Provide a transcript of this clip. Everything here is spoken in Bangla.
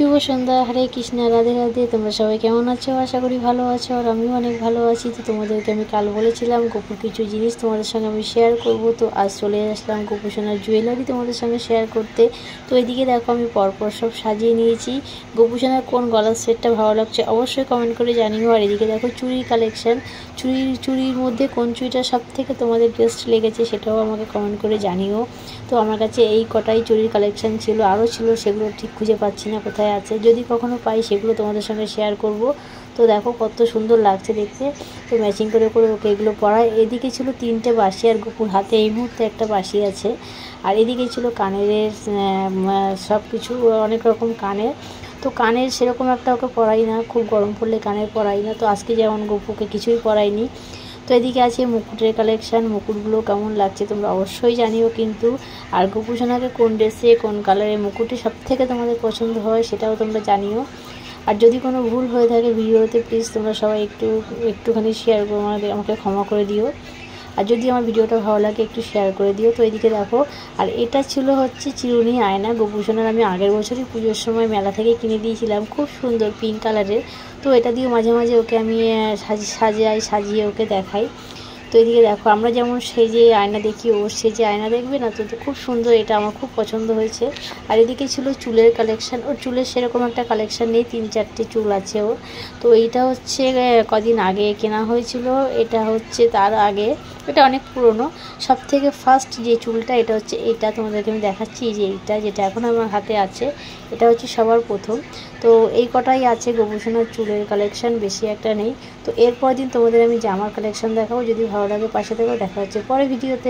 শুভ সন্ধ্যা। হরে কৃষ্ণ, রাধে রাধে। তোমরা সবাই কেমন আছো? আশা করি ভালো আছো, আর আমিও অনেক ভালো আছি। তো তোমাদেরকে আমি কাল বলেছিলাম গোপুর কিছু জিনিস তোমাদের সঙ্গে আমি শেয়ার করব। তো আজ চলে আসলাম গোপু সোনার জুয়েলারি তোমাদের সঙ্গে শেয়ার করতে। তো এদিকে দেখো আমি পরপর সব সাজিয়ে নিয়েছি। গোপু সোনার কোন গলার সেটটা ভালো লাগছে অবশ্যই কমেন্ট করে জানিও। আর এদিকে দেখো চুড়ির কালেকশান, চুড়ির মধ্যে কোন চুড়িটা সব থেকে তোমাদের বেস্ট লেগেছে সেটাও আমাকে কমেন্ট করে জানিও। তো আমার কাছে এই কটাই চুড়ির কালেকশান ছিল, আরও ছিল, সেগুলো ঠিক খুঁজে পাচ্ছি না কোথায় আছে। যদি কখনো পাই সেগুলো তোমাদের সঙ্গে শেয়ার করব। তো দেখো কত সুন্দর লাগছে দেখতে। তো ম্যাচিং করে করে ওকে এগুলো পরায়। এদিকে ছিল 3টে বাঁশি, আর গোপুর হাতে এই মুহূর্তে একটা বাঁশি আছে। আর এদিকে ছিল কানের সব কিছু, অনেক রকম কানের। তো কানের সেরকম একটা ওকে পরাই না, খুব গরম পড়লে কানের পরাই না। তো আজকে যেমন গোপুকে কিছুই পরাইনি। তো এদিকে আছে মুকুটের কালেকশান। মুকুটগুলো কেমন লাগছে তোমরা অবশ্যই জানিও কিন্তু। আর গোপু সোনাকে কোন ড্রেসে কোন কালারের মুকুটে সবথেকে তোমাদের পছন্দ হয় সেটাও তোমরা জানিও। আর যদি কোনো ভুল হয়ে থাকে ভিডিওতে প্লিজ তোমরা সবাই একটুখানি শেয়ার করে আমাকে ক্ষমা করে দিও। আর যদি আমার ভিডিওটা ভালো লাগে একটু শেয়ার করে দিও। তো এদিকে দেখো, আর এটা ছিল হচ্ছে চিরুনি আয়না। গোপু সোনার আমি আগের বছরই পুজোর সময় মেলা থেকে কিনে দিয়েছিলাম, খুব সুন্দর পিঙ্ক কালারের। তো এটা দিয়ে মাঝে মাঝে ওকে আমি সাজিয়ে ওকে দেখাই। তো এদিকে দেখো আমরা যেমন সেজে আয়না দেখি, ও সেজে আয়না দেখবে না। তো খুব সুন্দর, এটা আমার খুব পছন্দ হয়েছে। আর এদিকে ছিল চুলের কালেকশান। ওর চুলের সেরকম একটা কালেকশান নেই, 3-4টে চুল আছে ওর। তো এইটা হচ্ছে কদিন আগে কেনা হয়েছিল, এটা হচ্ছে তার আগে, এটা অনেক পুরনো। সব থেকে ফার্স্ট যে চুলটা এটা হচ্ছে, এটা তোমাদেরকে আমি দেখাচ্ছি, এই যে এইটা যেটা এখন আমার হাতে আছে, এটা হচ্ছে সবার প্রথম। তো এই কটাই আছে গোপু সোনার চুলের কালেকশান, বেশি একটা নেই। তো এরপর দিন তোমাদের আমি জামার কালেকশান দেখাবো। যদি ভালো লাগে পাশে থেকেও, দেখা হচ্ছে পরে ভিডিওতে।